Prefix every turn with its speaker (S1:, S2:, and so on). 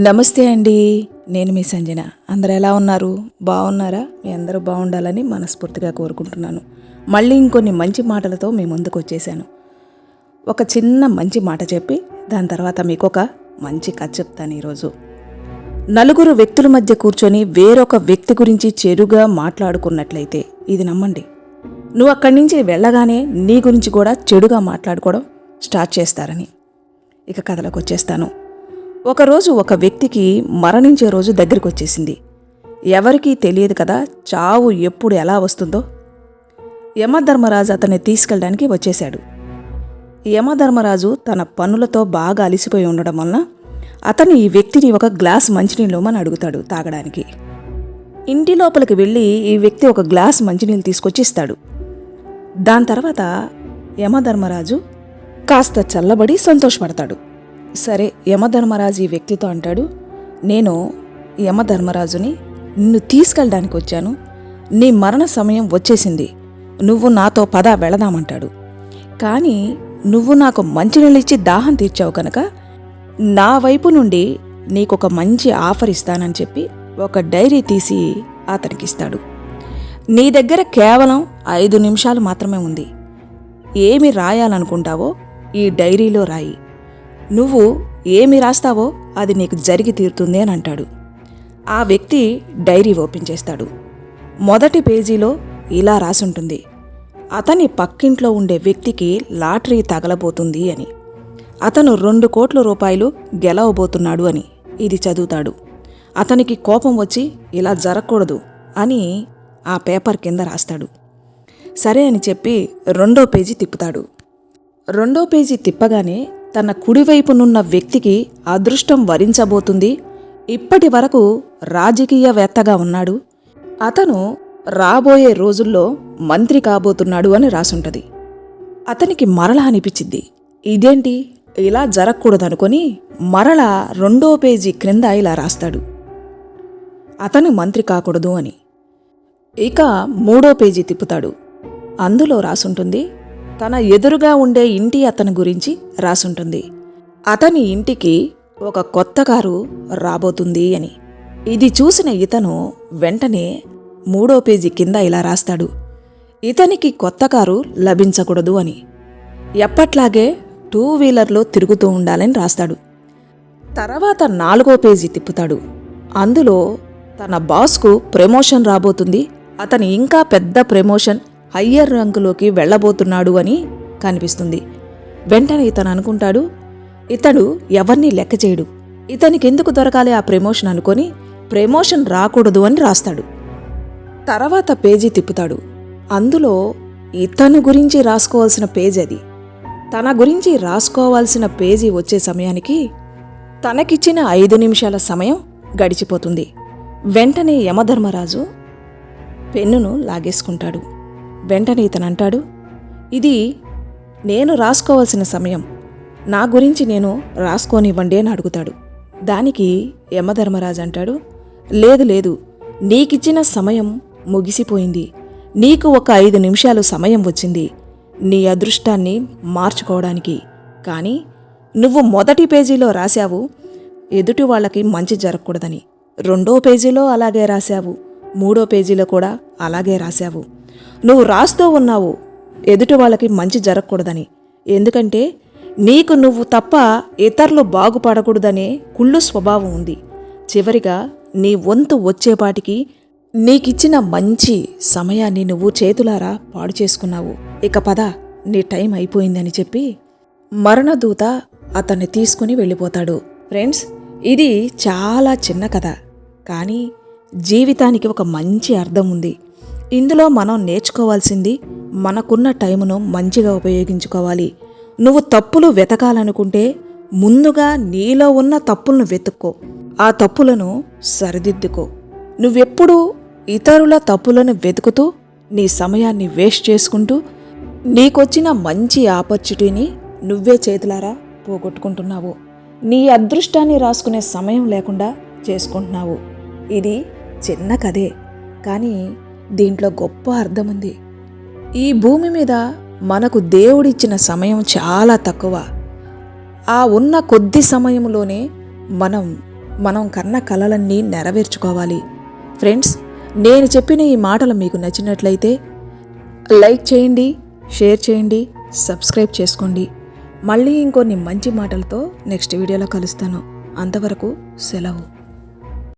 S1: నమస్తే అండి. నేను మీ సంజన. అందరూ ఎలా ఉన్నారు? బాగున్నారా? మీ అందరూ బాగుండాలని మనస్ఫూర్తిగా కోరుకుంటున్నాను. మళ్ళీ ఇంకొన్ని మంచి మాటలతో మీ ముందుకు వచ్చేసాను. ఒక చిన్న మంచి మాట చెప్పి దాని తర్వాత మీకు ఒక మంచి కథ చెప్తాను ఈరోజు. నలుగురు వ్యక్తుల మధ్య కూర్చొని వేరొక వ్యక్తి గురించి చెడుగా మాట్లాడుకున్నట్లయితే ఇది నమ్మండి, నువ్వు అక్కడి నుంచి వెళ్ళగానే నీ గురించి కూడా చెడుగా మాట్లాడుకోవడం స్టార్ట్ చేస్తారని. ఇక కథలోకి వచ్చేస్తాను. ఒకరోజు ఒక వ్యక్తికి మరణించే రోజు దగ్గరికి వచ్చేసింది. ఎవరికీ తెలియదు కదా చావు ఎప్పుడు ఎలా వస్తుందో. యమధర్మరాజు అతన్ని తీసుకెళ్ళడానికి వచ్చేశాడు. యమధర్మరాజు తన పనులతో బాగా అలసిపోయి ఉండడం వలన అతను ఈ వ్యక్తిని ఒక గ్లాస్ మంచినీళ్ళమని అడుగుతాడు తాగడానికి. ఇంటి లోపలికి వెళ్ళి ఈ వ్యక్తి ఒక గ్లాస్ మంచినీళ్ళు తీసుకొచ్చి ఇస్తాడు. దాని తర్వాత యమధర్మరాజు కాస్త చల్లబడి సంతోషపడతాడు. సరే, యమధర్మరాజు ఈ వ్యక్తితో అంటాడు, నేను యమధర్మరాజుని నిన్ను తీసుకెళ్ళడానికి వచ్చాను. నీ మరణ సమయం వచ్చేసింది. నువ్వు నాతో పద వెళదామంటాడు. కానీ నువ్వు నాకు మంచినీళ్ళు ఇచ్చి దాహం తీర్చావు కనుక నా వైపు నుండి నీకొక మంచి ఆఫర్ ఇస్తానని చెప్పి ఒక డైరీ తీసి అతనికిస్తాడు. నీ దగ్గర కేవలం 5 నిమిషాలు మాత్రమే ఉంది. ఏమి రాయాలనుకుంటావో ఈ డైరీలో రాయి. నువ్వు ఏమి రాస్తావో అది నీకు జరిగి తీరుతుంది అని అంటాడు. ఆ వ్యక్తి డైరీ ఓపెన్ చేస్తాడు. మొదటి పేజీలో ఇలా రాసుంటుంది, అతని పక్కింట్లో ఉండే వ్యక్తికి లాటరీ తగలబోతుంది అని, అతను 2 కోట్ల రూపాయలు గెలవబోతున్నాడు అని. ఇది చదువుతాడు. అతనికి కోపం వచ్చి ఇలా జరగకూడదు అని ఆ పేపర్ కింద రాస్తాడు. సరే అని చెప్పి 2వ పేజీ తిప్పుతాడు. 2వ పేజీ తిప్పగానే తన కుడివైపునున్న వ్యక్తికి అదృష్టం వరించబోతుంది. ఇప్పటి వరకు రాజకీయవేత్తగా ఉన్నాడు. అతను రాబోయే రోజుల్లో మంత్రి కాబోతున్నాడు అని రాసుంటది. అతనికి మరలా అనిపించింది, ఇదేంటి ఇలా జరగకూడదనుకొని మరలా 2వ పేజీ క్రింద ఇలా రాస్తాడు, అతను మంత్రి కాకూడదు అని. ఇక 3వ పేజీ తిప్పుతాడు. అందులో రాసుంటుంది, తన ఎదురుగా ఉండే ఇంటి అతని గురించి రాసుంటుంది, అతని ఇంటికి ఒక కొత్త కారు రాబోతుంది అని. ఇది చూసిన ఇతను వెంటనే 3వ పేజీ కింద ఇలా రాస్తాడు, ఇతనికి కొత్త కారు లభించకూడదు అని. ఎప్పట్లాగే 2 వీలర్లో తిరుగుతూ ఉండాలని రాస్తాడు. తర్వాత 4వ పేజీ తిప్పుతాడు. అందులో తన బాస్కు ప్రమోషన్ రాబోతుంది, అతని ఇంకా పెద్ద ప్రమోషన్ హయ్యర్ ర్యాంకులోకి వెళ్లబోతున్నాడు అని కనిపిస్తుంది. వెంటనే ఇతను అనుకుంటాడు, ఇతడు ఎవరిని లెక్క చేయడు, ఇతనికెందుకు దొరకాలి ఆ ప్రమోషన్ అనుకొని ప్రమోషన్ రాకూడదు అని రాస్తాడు. తర్వాత పేజీ తిప్పుతాడు. అందులో ఇతను గురించి రాసుకోవాల్సిన పేజీ అది. తన గురించి రాసుకోవాల్సిన పేజీ వచ్చే సమయానికి తనకిచ్చిన 5 నిమిషాల సమయం గడిచిపోతుంది. వెంటనే యమధర్మరాజు పెన్నును లాగేసుకుంటాడు. వెంటనే ఇతను అంటాడు, ఇది నేను రాసుకోవాల్సిన సమయం, నా గురించి నేను రాసుకోనివ్వండి అని అడుగుతాడు. దానికి యమధర్మరాజు అంటాడు, లేదు లేదు, నీకిచ్చిన సమయం ముగిసిపోయింది. నీకు ఒక 5 నిమిషాలు సమయం వచ్చింది నీ అదృష్టాన్ని మార్చుకోవడానికి. కానీ నువ్వు మొదటి పేజీలో రాశావు ఎదుటి వాళ్ళకి మంచి జరగకూడదని, 2వ పేజీలో అలాగే రాశావు, 3వ పేజీలో కూడా అలాగే రాశావు. నువ్వు రాస్తూ ఉన్నావు ఎదుటి వాళ్ళకి మంచి జరగకూడదని, ఎందుకంటే నీకు నువ్వు తప్ప ఇతరులు బాగుపడకూడదనే కుళ్ళు స్వభావం ఉంది. చివరిగా నీ వంతు వచ్చేపాటికి నీకిచ్చిన మంచి సమయాన్ని నువ్వు చేతులారా పాడు చేసుకున్నావు. ఇక పద, నీ టైం అయిపోయిందని చెప్పి మరణదూత అతన్ని తీసుకుని వెళ్ళిపోతాడు. ఫ్రెండ్స్, ఇది చాలా చిన్న కథ, కానీ జీవితానికి ఒక మంచి అర్థం ఉంది. ఇందులో మనం నేర్చుకోవాల్సింది, మనకున్న టైమును మంచిగా ఉపయోగించుకోవాలి. నువ్వు తప్పులు వెతకాలనుకుంటే ముందుగా నీలో ఉన్న తప్పులను వెతుక్కో, ఆ తప్పులను సరిదిద్దుకో. నువ్వెప్పుడూ ఇతరుల తప్పులను వెతుకుతూ నీ సమయాన్ని వేస్ట్ చేసుకుంటూ నీకొచ్చిన మంచి ఆపర్చునిటీని నువ్వే చేతులారా పోగొట్టుకుంటున్నావు. నీ అదృష్టాన్ని రాసుకునే సమయం లేకుండా చేసుకుంటున్నావు. ఇది చిన్న కథే, కానీ దీంట్లో గొప్ప అర్థముంది. ఈ భూమి మీద మనకు దేవుడిచ్చిన సమయం చాలా తక్కువ. ఆ ఉన్న కొద్ది సమయంలోనే మనం మనం కన్న కలలన్నీ నెరవేర్చుకోవాలి. ఫ్రెండ్స్, నేను చెప్పిన ఈ మాటలు మీకు నచ్చినట్లయితే లైక్ చేయండి, షేర్ చేయండి, సబ్స్క్రైబ్ చేసుకోండి. మళ్ళీ ఇంకొన్ని మంచి మాటలతో నెక్స్ట్ వీడియోలో కలుస్తాను. అంతవరకు సెలవు.